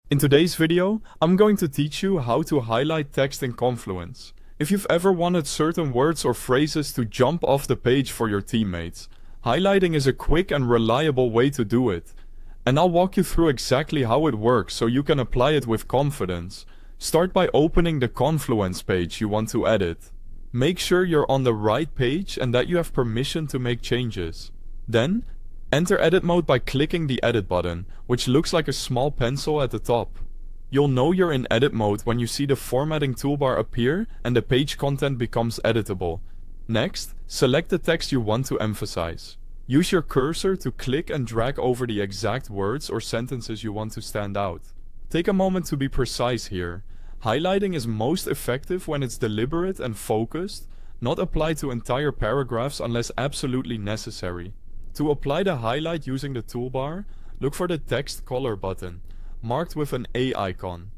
In today's video, I'm going to teach you how to highlight text in Confluence. If you've ever wanted certain words or phrases to jump off the page for your teammates, highlighting is a quick and reliable way to do it. And I'll walk you through exactly how it works so you can apply it with confidence. Start by opening the Confluence page you want to edit. Make sure you're on the right page and that you have permission to make changes. Then, enter edit mode by clicking the edit button, which looks like a small pencil at the top. You'll know you're in edit mode when you see the formatting toolbar appear and the page content becomes editable. Next, select the text you want to emphasize. Use your cursor to click and drag over the exact words or sentences you want to stand out. Take a moment to be precise here. Highlighting is most effective when it's deliberate and focused, not applied to entire paragraphs unless absolutely necessary. To apply the highlight using the toolbar, look for the text color button, marked with an A icon.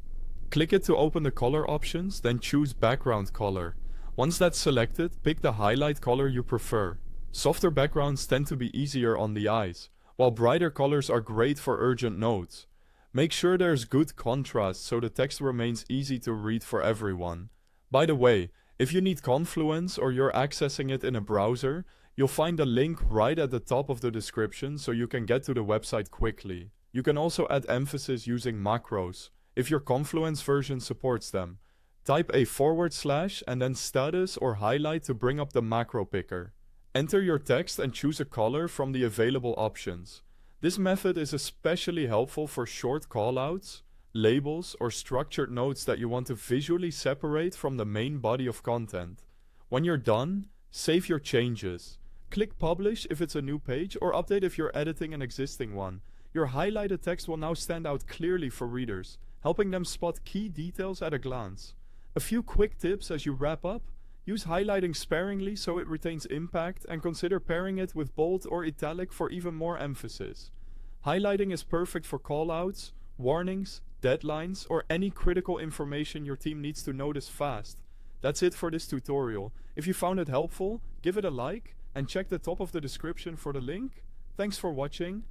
Click it to open the color options, then choose background color. Once that's selected, pick the highlight color you prefer. Softer backgrounds tend to be easier on the eyes, while brighter colors are great for urgent notes. Make sure there's good contrast so the text remains easy to read for everyone. By the way, if you need Confluence or you're accessing it in a browser, you'll find a link right at the top of the description so you can get to the website quickly. You can also add emphasis using macros, if your Confluence version supports them. Type a / and then status or highlight to bring up the macro picker. Enter your text and choose a color from the available options. This method is especially helpful for short callouts, labels, or structured notes that you want to visually separate from the main body of content. When you're done, save your changes. Click Publish if it's a new page, or Update if you're editing an existing one. Your highlighted text will now stand out clearly for readers, helping them spot key details at a glance. A few quick tips as you wrap up. Use highlighting sparingly so it retains impact, and consider pairing it with bold or italic for even more emphasis. Highlighting is perfect for callouts, warnings, deadlines, or any critical information your team needs to notice fast. That's it for this tutorial. If you found it helpful, give it a like and check the top of the description for the link. Thanks for watching.